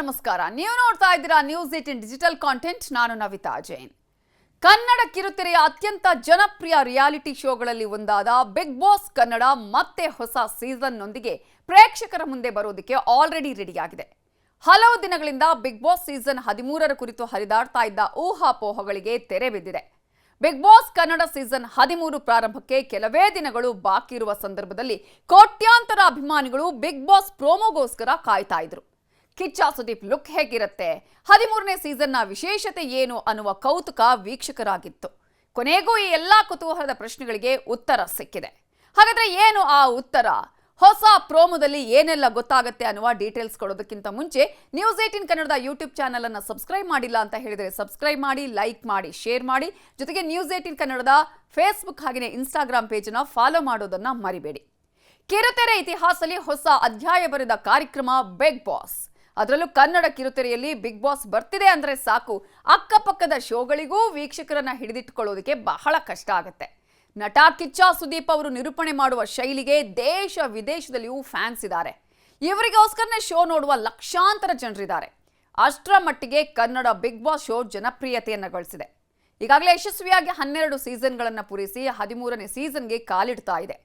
ನಮಸ್ಕಾರ. ನೀವು ನೋಡ್ತಾ ಇದ್ದೀರಾ ನ್ಯೂಸ್ 18 ಡಿಜಿಟಲ್ ಕಾಂಟೆಂಟ್. ನಾನು ನವಿತಾ ಜೈನ್. ಕನ್ನಡ ಕಿರುತೆರೆಯ ಅತ್ಯಂತ ಜನಪ್ರಿಯ ರಿಯಾಲಿಟಿ ಶೋಗಳಲ್ಲಿ ಒಂದಾದ ಬಿಗ್ ಬಾಸ್ ಕನ್ನಡ ಮತ್ತೆ ಹೊಸ ಸೀಸನ್ನೊಂದಿಗೆ ಪ್ರೇಕ್ಷಕರ ಮುಂದೆ ಬರೋದಕ್ಕೆ ಆಲ್ರೆಡಿ ರೆಡಿಯಾಗಿದೆ. ಹಲವು ದಿನಗಳಿಂದ ಬಿಗ್ ಬಾಸ್ ಸೀಸನ್ 13ರ ಕುರಿತು ಹರಿದಾಡ್ತಾ ಇದ್ದ ಊಹಾಪೋಹಗಳಿಗೆ ತೆರೆ ಬಿದ್ದಿದೆ. ಬಿಗ್ ಬಾಸ್ ಕನ್ನಡ ಸೀಸನ್ 13 ಪ್ರಾರಂಭಕ್ಕೆ ಕೆಲವೇ ದಿನಗಳು ಬಾಕಿ ಇರುವ ಸಂದರ್ಭದಲ್ಲಿ ಕೋಟ್ಯಾಂತರ ಅಭಿಮಾನಿಗಳು ಬಿಗ್ ಬಾಸ್ ಪ್ರೋಮೋಗೋಸ್ಕರ ಕಾಯ್ತಾ ಇದ್ರು. ಕಿಚ್ಚ ಸುದೀಪ್ ಲುಕ್ ಹೇಗಿರುತ್ತೆ, 13ನೇ ಸೀಸನ್ನ ವಿಶೇಷತೆ ಏನು ಅನ್ನುವ ಕೌತುಕ ವೀಕ್ಷಕರಾಗಿತ್ತು. ಕೊನೆಗೂ ಈ ಎಲ್ಲಾ ಕುತೂಹಲದ ಪ್ರಶ್ನೆಗಳಿಗೆ ಉತ್ತರ ಸಿಕ್ಕಿದೆ. ಹಾಗಾದ್ರೆ ಏನು ಆ ಉತ್ತರ? ಹೊಸ ಪ್ರೋಮೋದಲ್ಲಿ ಏನೆಲ್ಲ ಗೊತ್ತಾಗುತ್ತೆ ಅನ್ನುವ ಡೀಟೇಲ್ಸ್ ಕೊಡೋದಕ್ಕಿಂತ ಮುಂಚೆ ನ್ಯೂಸ್ 18 ಕನ್ನಡದ ಯೂಟ್ಯೂಬ್ ಚಾನಲ್ ಅನ್ನು ಸಬ್ಸ್ಕ್ರೈಬ್ ಮಾಡಿಲ್ಲ ಅಂತ ಹೇಳಿದರೆ ಸಬ್ಸ್ಕ್ರೈಬ್ ಮಾಡಿ, ಲೈಕ್ ಮಾಡಿ, ಶೇರ್ ಮಾಡಿ. ಜೊತೆಗೆ ನ್ಯೂಸ್ 18 ಕನ್ನಡದ ಫೇಸ್ಬುಕ್ ಹಾಗೆಯೇ ಇನ್ಸ್ಟಾಗ್ರಾಮ್ ಪೇಜನ್ನು ಫಾಲೋ ಮಾಡೋದನ್ನ ಮರಿಬೇಡಿ. ಕಿರುತೆರೆ ಇತಿಹಾಸದಲ್ಲಿ ಹೊಸ ಅಧ್ಯಾಯ ಬರೆದ ಕಾರ್ಯಕ್ರಮ ಬಿಗ್ ಬಾಸ್. ಅದರಲ್ಲೂ ಕನ್ನಡ ಕಿರುತೆರೆಯಲ್ಲಿ ಬಿಗ್ ಬಾಸ್ ಬರ್ತಿದೆ ಅಂದ್ರೆ ಸಾಕು, ಅಕ್ಕಪಕ್ಕದ ಶೋಗಳಿಗೂ ವೀಕ್ಷಕರನ್ನ ಹಿಡಿದಿಟ್ಟುಕೊಳ್ಳೋದಕ್ಕೆ ಬಹಳ ಕಷ್ಟ ಆಗುತ್ತೆ. ನಟ ಕಿಚ್ಚ ಸುದೀಪ್ ಅವರು ನಿರೂಪಣೆ ಮಾಡುವ ಶೈಲಿಗೆ ದೇಶ ವಿದೇಶದಲ್ಲಿಯೂ ಫ್ಯಾನ್ಸ್ ಇದ್ದಾರೆ. ಇವರಿಗೋಸ್ಕರನೇ ಶೋ ನೋಡುವ ಲಕ್ಷಾಂತರ ಜನರಿದ್ದಾರೆ. ಅಷ್ಟರ ಮಟ್ಟಿಗೆ ಕನ್ನಡ ಬಿಗ್ ಬಾಸ್ ಶೋ ಜನಪ್ರಿಯತೆಯನ್ನು ಗಳಿಸಿದೆ. ಈಗಾಗಲೇ ಯಶಸ್ವಿಯಾಗಿ 12 ಸೀಸನ್ಗಳನ್ನು ಪೂರೈಸಿ 13ನೇ ಸೀಸನ್ಗೆ ಕಾಲಿಡ್ತಾ ಇದೆ.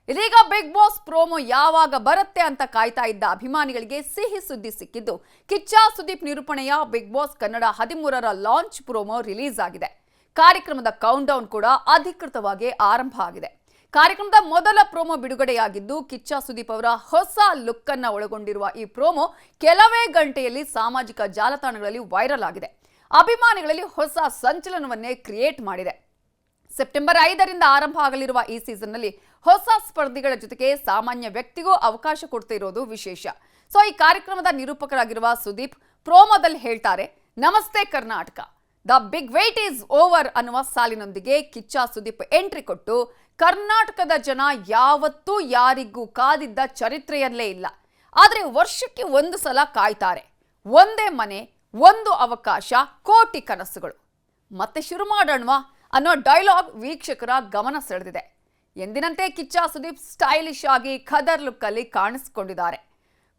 ಇದೀಗ ಬಿಗ್ ಬಾಸ್ ಪ್ರೋಮೋ ಯಾವಾಗ ಬರುತ್ತೆ ಅಂತ ಕಾಯ್ತಾ ಇದ್ದ ಅಭಿಮಾನಿಗಳಿಗೆ ಸಿಹಿ ಸುದ್ದಿ ಸಿಕ್ಕಿದ್ದು, ಕಿಚ್ಚ ಸುದೀಪ್ ನಿರೂಪಣೆಯ ಬಿಗ್ ಬಾಸ್ ಕನ್ನಡ 13ರ ಲಾಂಚ್ ಪ್ರೋಮೋ ರಿಲೀಸ್ ಆಗಿದೆ. ಕಾರ್ಯಕ್ರಮದ ಕೌಂಟ್ ಡೌನ್ ಕೂಡ ಅಧಿಕೃತವಾಗಿ ಆರಂಭ ಆಗಿದೆ. ಕಾರ್ಯಕ್ರಮದ ಮೊದಲ ಪ್ರೋಮೋ ಬಿಡುಗಡೆಯಾಗಿದ್ದು, ಕಿಚ್ಚ ಸುದೀಪ್ ಅವರ ಹೊಸ ಲುಕ್ ಅನ್ನ ಒಳಗೊಂಡಿರುವ ಈ ಪ್ರೋಮೋ ಕೆಲವೇ ಗಂಟೆಯಲ್ಲಿ ಸಾಮಾಜಿಕ ಜಾಲತಾಣಗಳಲ್ಲಿ ವೈರಲ್ ಆಗಿದೆ. ಅಭಿಮಾನಿಗಳಲ್ಲಿ ಹೊಸ ಸಂಚಲನವನ್ನೇ ಕ್ರಿಯೇಟ್ ಮಾಡಿದೆ. ಸೆಪ್ಟೆಂಬರ್ 5ರಿಂದ ಆರಂಭ ಆಗಲಿರುವ ಈ ಸೀಸನ್ನಲ್ಲಿ ಹೊಸ ಸ್ಪರ್ಧಿಗಳ ಜೊತೆಗೆ ಸಾಮಾನ್ಯ ವ್ಯಕ್ತಿಗೂ ಅವಕಾಶ ಕೊಡ್ತಿರೋದು ವಿಶೇಷ. ಸೊ ಈ ಕಾರ್ಯಕ್ರಮದ ನಿರೂಪಕರಾಗಿರುವ ಸುದೀಪ್ ಪ್ರೋಮೋದಲ್ಲಿ ಹೇಳ್ತಾರೆ, namaste Karnataka, the big wait is over ಅನ್ನುವ ಸಾಲಿನೊಂದಿಗೆ ಕಿಚ್ಚ ಸುದೀಪ್ ಎಂಟ್ರಿ ಕೊಟ್ಟು, ಕರ್ನಾಟಕದ ಜನ ಯಾವತ್ತೂ ಯಾರಿಗೂ ಕಾದಿದ್ದ ಚರಿತ್ರೆಯಲ್ಲೇ ಇಲ್ಲ, ಆದರೆ ವರ್ಷಕ್ಕೆ ಒಂದು ಸಲ ಕಾಯ್ತಾರೆ. ಒಂದೇ ಮನೆ, ಒಂದು ಅವಕಾಶ, ಕೋಟಿ ಕನಸುಗಳು. ಮತ್ತೆ ಶುರು ಮಾಡೋಣವಾ ಅನ್ನೋ ಡೈಲಾಗ್ ವೀಕ್ಷಕರ ಗಮನ ಸೆಳೆದಿದೆ. ಎಂದಿನಂತೆ ಕಿಚ್ಚ ಸುದೀಪ್ ಸ್ಟೈಲಿಶ್ ಆಗಿ ಖದರ್ ಲುಕ್ ಅಲ್ಲಿ ಕಾಣಿಸಿಕೊಂಡಿದ್ದಾರೆ.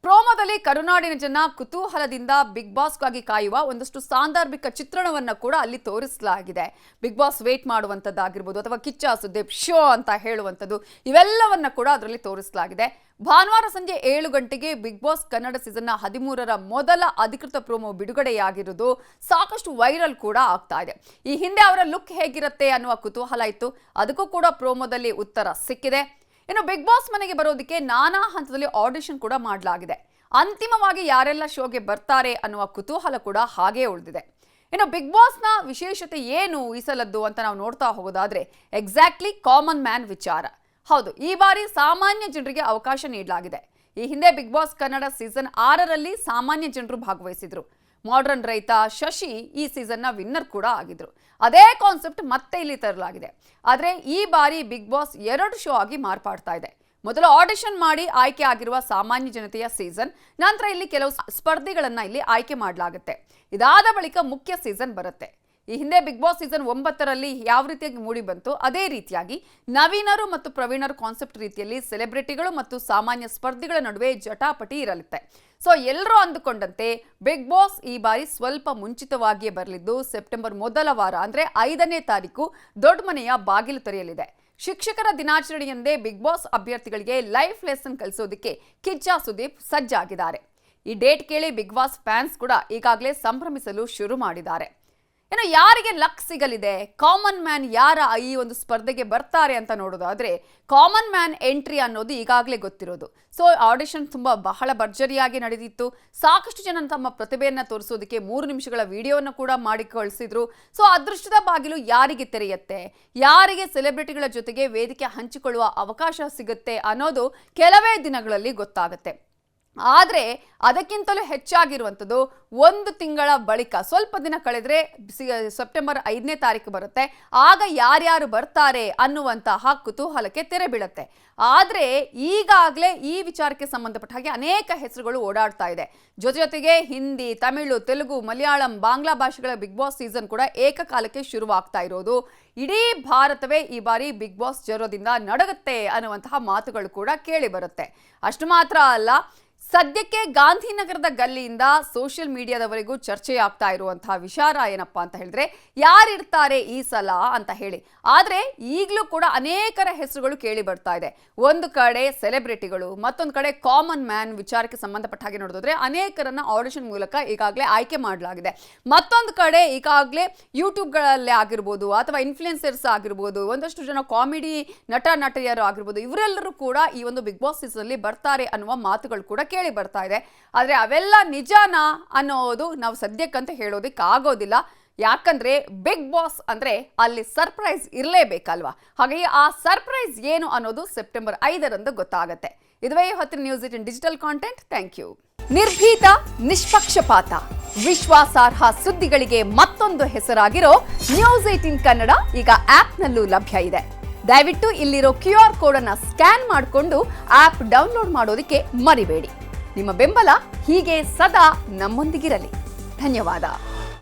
ಪ್ರೋಮೋದಲ್ಲಿ ಕರುನಾಡಿನ ಜನ ಕುತೂಹಲದಿಂದ ಬಿಗ್ ಬಾಸ್ಗಾಗಿ ಕಾಯುವ ಒಂದಷ್ಟು ಸಾಂದರ್ಭಿಕ ಚಿತ್ರಣವನ್ನು ಕೂಡ ಅಲ್ಲಿ ತೋರಿಸಲಾಗಿದೆ. ಬಿಗ್ ಬಾಸ್ ವೇಟ್ ಮಾಡುವಂಥದ್ದಾಗಿರ್ಬೋದು ಅಥವಾ ಕಿಚ್ಚ ಸುದೀಪ್ ಶೋ ಅಂತ ಹೇಳುವಂಥದ್ದು, ಇವೆಲ್ಲವನ್ನ ಕೂಡ ಅದರಲ್ಲಿ ತೋರಿಸಲಾಗಿದೆ. ಭಾನುವಾರ ಸಂಜೆ 7 ಗಂಟೆಗೆ ಬಿಗ್ ಬಾಸ್ ಕನ್ನಡ ಸೀಸನ್ನ 13ರ ಮೊದಲ ಅಧಿಕೃತ ಪ್ರೋಮೋ ಬಿಡುಗಡೆಯಾಗಿರುವುದು ಸಾಕಷ್ಟು ವೈರಲ್ ಕೂಡ ಆಗ್ತಾ ಇದೆ. ಈ ಹಿಂದೆ ಅವರ ಲುಕ್ ಹೇಗಿರುತ್ತೆ ಅನ್ನುವ ಕುತೂಹಲ ಇತ್ತು, ಅದಕ್ಕೂ ಕೂಡ ಪ್ರೋಮೋದಲ್ಲಿ ಉತ್ತರ ಸಿಕ್ಕಿದೆ. ಇನ್ನು ಬಿಗ್ ಬಾಸ್ ಮನೆಗೆ ಬರೋದಕ್ಕೆ ನಾನಾ ಹಂತದಲ್ಲಿ ಆಡಿಷನ್ ಕೂಡ ಮಾಡಲಾಗಿದೆ. ಅಂತಿಮವಾಗಿ ಯಾರೆಲ್ಲ ಶೋಗೆ ಬರ್ತಾರೆ ಅನ್ನುವ ಕುತೂಹಲ ಕೂಡ ಹಾಗೇ ಉಳಿದಿದೆ. ಇನ್ನು ಬಿಗ್ ಬಾಸ್ನ ವಿಶೇಷತೆ ಏನು ಈ ಸಲದ್ದು ಅಂತ ನಾವು ನೋಡ್ತಾ ಹೋಗೋದಾದ್ರೆ, ಎಕ್ಸಾಕ್ಟ್ಲಿ ಕಾಮನ್ ಮ್ಯಾನ್ ವಿಚಾರ. ಹೌದು, ಈ ಬಾರಿ ಸಾಮಾನ್ಯ ಜನರಿಗೆ ಅವಕಾಶ ನೀಡಲಾಗಿದೆ. ಈ ಹಿಂದೆ ಬಿಗ್ ಬಾಸ್ ಕನ್ನಡ ಸೀಸನ್ 6ರಲ್ಲಿ ಸಾಮಾನ್ಯ ಜನರು ಭಾಗವಹಿಸಿದ್ರು. ಮಾಡರ್ನ್ ರೈತ ಶಶಿ ಈ ಸೀಸನ್ನ ವಿನ್ನರ್ ಕೂಡ ಆಗಿದ್ರು. ಅದೇ ಕಾನ್ಸೆಪ್ಟ್ ಮತ್ತೆ ಇಲ್ಲಿ ತರಲಾಗಿದೆ. ಆದರೆ ಈ ಬಾರಿ ಬಿಗ್ ಬಾಸ್ 2 ಶೋ ಆಗಿ ಮಾರ್ಪಾಡ್ತಾ ಇದೆ. ಮೊದಲು ಆಡಿಷನ್ ಮಾಡಿ ಆಯ್ಕೆ ಆಗಿರುವ ಸಾಮಾನ್ಯ ಜನತೆಯ ಸೀಸನ್, ನಂತರ ಇಲ್ಲಿ ಕೆಲವು ಸ್ಪರ್ಧಿಗಳನ್ನ ಇಲ್ಲಿ ಆಯ್ಕೆ ಮಾಡಲಾಗುತ್ತೆ. ಇದಾದ ಬಳಿಕ ಮುಖ್ಯ ಸೀಸನ್ ಬರುತ್ತೆ. ಈ ಹಿಂದೆ ಬಿಗ್ ಬಾಸ್ ಸೀಸನ್ 9ರಲ್ಲಿ ಯಾವ ರೀತಿಯಾಗಿ ಮೂಡಿ ಬಂತು, ಅದೇ ರೀತಿಯಾಗಿ ನವೀನರು ಮತ್ತು ಪ್ರವೀಣರು ಕಾನ್ಸೆಪ್ಟ್ ರೀತಿಯಲ್ಲಿ ಸೆಲೆಬ್ರಿಟಿಗಳು ಮತ್ತು ಸಾಮಾನ್ಯ ಸ್ಪರ್ಧಿಗಳ ನಡುವೆ ಜಟಾಪಟಿ ಇರಲಿದೆ. ಸೊ ಎಲ್ಲರೂ ಅಂದುಕೊಂಡಂತೆ ಬಿಗ್ ಬಾಸ್ ಈ ಬಾರಿ ಸ್ವಲ್ಪ ಮುಂಚಿತವಾಗಿಯೇ ಬರಲಿದ್ದು, ಸೆಪ್ಟೆಂಬರ್ ಮೊದಲ ವಾರ ಅಂದ್ರೆ 5ನೇ ತಾರೀಕು ದೊಡ್ಡ ಮನೆಯ ಬಾಗಿಲು ತೆರೆಯಲಿದೆ. ಶಿಕ್ಷಕರ ದಿನಾಚರಣೆಯಂದೇ ಬಿಗ್ ಬಾಸ್ ಅಭ್ಯರ್ಥಿಗಳಿಗೆ ಲೈಫ್ ಲೆಸನ್ ಕಲಿಸೋದಕ್ಕೆ ಕಿಚ್ಚ ಸುದೀಪ್ ಸಜ್ಜಾಗಿದ್ದಾರೆ. ಈ ಡೇಟ್ ಕೇಳಿ ಬಿಗ್ ಬಾಸ್ ಫ್ಯಾನ್ಸ್ ಕೂಡ ಈಗಾಗಲೇ ಸಂಭ್ರಮಿಸಲು ಶುರು ಮಾಡಿದ್ದಾರೆ. ಇನ್ನು ಯಾರಿಗೆ ಲಕ್ ಸಿಗಲಿದೆ, ಕಾಮನ್ ಮ್ಯಾನ್ ಯಾರ ಈ ಒಂದು ಸ್ಪರ್ಧೆಗೆ ಬರ್ತಾರೆ ಅಂತ ನೋಡೋದಾದ್ರೆ, ಕಾಮನ್ ಮ್ಯಾನ್ ಎಂಟ್ರಿ ಅನ್ನೋದು ಈಗಾಗಲೇ ಗೊತ್ತಿರೋದು. ಸೊ ಆಡಿಷನ್ ಬಹಳ ಭರ್ಜರಿಯಾಗಿ ನಡೆದಿತ್ತು. ಸಾಕಷ್ಟು ಜನ ತಮ್ಮ ಪ್ರತಿಭೆಯನ್ನು ತೋರಿಸೋದಕ್ಕೆ 3 ನಿಮಿಷಗಳ ವಿಡಿಯೋವನ್ನು ಕೂಡ ಮಾಡಿ ಕಳಿಸಿದ್ರು. ಸೊ ಅದೃಷ್ಟದ ಬಾಗಿಲು ಯಾರಿಗೆ ತೆರೆಯುತ್ತೆ, ಯಾರಿಗೆ ಸೆಲೆಬ್ರಿಟಿಗಳ ಜೊತೆಗೆ ವೇದಿಕೆ ಹಂಚಿಕೊಳ್ಳುವ ಅವಕಾಶ ಸಿಗುತ್ತೆ ಅನ್ನೋದು ಕೆಲವೇ ದಿನಗಳಲ್ಲಿ ಗೊತ್ತಾಗುತ್ತೆ. ಆದರೆ ಅದಕ್ಕಿಂತಲೂ ಹೆಚ್ಚಾಗಿರುವಂಥದ್ದು 1 ತಿಂಗಳ ಬಳಿಕ, ಸ್ವಲ್ಪ ದಿನ ಕಳೆದ್ರೆ ಸೆಪ್ಟೆಂಬರ್ 5ನೇ ತಾರೀಕು ಬರುತ್ತೆ. ಆಗ ಯಾರ್ಯಾರು ಬರ್ತಾರೆ ಅನ್ನುವಂತಹ ಕುತೂಹಲಕ್ಕೆ ತೆರೆ ಬೀಳುತ್ತೆ. ಆದರೆ ಈಗಾಗಲೇ ಈ ವಿಚಾರಕ್ಕೆ ಸಂಬಂಧಪಟ್ಟ ಹಾಗೆ ಅನೇಕ ಹೆಸರುಗಳು ಓಡಾಡ್ತಾ ಇದೆ. ಜೊತೆಗೆ ಹಿಂದಿ, ತಮಿಳು, ತೆಲುಗು, ಮಲಯಾಳಂ, ಬಾಂಗ್ಲಾ ಭಾಷೆಗಳ ಬಿಗ್ ಬಾಸ್ ಸೀಸನ್ ಕೂಡ ಏಕಕಾಲಕ್ಕೆ ಶುರುವಾಗ್ತಾ ಇರೋದು. ಇಡೀ ಭಾರತವೇ ಈ ಬಾರಿ ಬಿಗ್ ಬಾಸ್ ಜರೋದಿಂದ ನಡಗುತ್ತೆ ಅನ್ನುವಂತಹ ಮಾತುಗಳು ಕೂಡ ಕೇಳಿ ಬರುತ್ತೆ. ಅಷ್ಟು ಮಾತ್ರ ಅಲ್ಲ, ಸದ್ಯಕ್ಕೆ ಗಾಂಧಿನಗರದ ಗಲ್ಲಿಯಿಂದ ಸೋಷಿಯಲ್ ಮೀಡಿಯಾದವರೆಗೂ ಚರ್ಚೆ ಆಗ್ತಾ ಇರುವಂತಹ ವಿಚಾರ ಏನಪ್ಪಾ ಅಂತ ಹೇಳಿದ್ರೆ ಯಾರಿರ್ತಾರೆ ಈ ಸಲ ಅಂತ ಹೇಳಿ. ಆದ್ರೆ ಈಗಲೂ ಕೂಡ ಅನೇಕರ ಹೆಸರುಗಳು ಕೇಳಿ ಬರ್ತಾ ಇದೆ. ಒಂದು ಕಡೆ ಸೆಲೆಬ್ರಿಟಿಗಳು, ಮತ್ತೊಂದು ಕಡೆ ಕಾಮನ್ ಮ್ಯಾನ್ ವಿಚಾರಕ್ಕೆ ಸಂಬಂಧಪಟ್ಟ ಹಾಗೆ ನೋಡಿದ್ರೆ ಅನೇಕರನ್ನ ಆಡಿಷನ್ ಮೂಲಕ ಈಗಾಗಲೇ ಆಯ್ಕೆ ಮಾಡಲಾಗಿದೆ. ಮತ್ತೊಂದು ಕಡೆ ಈಗಾಗಲೇ ಯೂಟ್ಯೂಬ್ಗಳಲ್ಲೇ ಆಗಿರ್ಬೋದು ಅಥವಾ ಇನ್ಫ್ಲುಯೆನ್ಸರ್ಸ್ ಆಗಿರ್ಬೋದು, ಒಂದಷ್ಟು ಜನ ಕಾಮಿಡಿ ನಟಿಯರು ಆಗಿರ್ಬೋದು, ಇವರೆಲ್ಲರೂ ಕೂಡ ಈ ಒಂದು ಬಿಗ್ ಬಾಸ್ ಸೀಸನ್ ಅಲ್ಲಿ ಬರ್ತಾರೆ ಅನ್ನುವ ಮಾತುಗಳು ಕೂಡ ಕೇಳಿ ಬರ್ತಾ ಇದೆ. ಆದ್ರೆ ಅವೆಲ್ಲ ನಿಜನಾ ಅನ್ನೋದು ನಾವು ಸದ್ಯಕ್ಕಂತ ಹೇಳೋದಕ್ಕೆ ಆಗೋದಿಲ್ಲ. ಯಾಕಂದ್ರೆ ಬಿಗ್ ಬಾಸ್ ಅಂದ್ರೆ ಅಲ್ಲಿ ಸರ್ಪ್ರೈಸ್ ಇರಲೇಬೇಕಲ್ವಾ. ಹಾಗಾಗಿ ಆ ಸರ್ಪ್ರೈಸ್ ಏನು ಅನ್ನೋದು ಸೆಪ್ಟೆಂಬರ್ 5ರಂದು ಗೊತ್ತಾಗುತ್ತೆ. ಇದುವೇ ಹೊತ್ತಿನ news 18 digital content. Thank you. ನಿರ್ಭೀತ, ನಿಷ್ಪಕ್ಷಪಾತ, ವಿಶ್ವಾಸಾರ್ಹ ಸುದ್ದಿಗಳಿಗೆ ಮತ್ತೊಂದು ಹೆಸರಾಗಿರೋ ನ್ಯೂಸ್ 18 ಕನ್ನಡ ಈಗ ಆಪ್ನಲ್ಲೂ ಲಭ್ಯ ಇದೆ. ದಯವಿಟ್ಟು ಇಲ್ಲಿರೋ QR ಕೋಡ್ ಅನ್ನು ಸ್ಕ್ಯಾನ್ ಮಾಡಿಕೊಂಡು ಆಪ್ ಡೌನ್ಲೋಡ್ ಮಾಡೋದಕ್ಕೆ ಮರಿಬೇಡಿ. ನಿಮ್ಮ ಬೆಂಬಲ ಹೀಗೆ ಸದಾ ನಮ್ಮೊಂದಿಗಿರಲಿ. ಧನ್ಯವಾದ.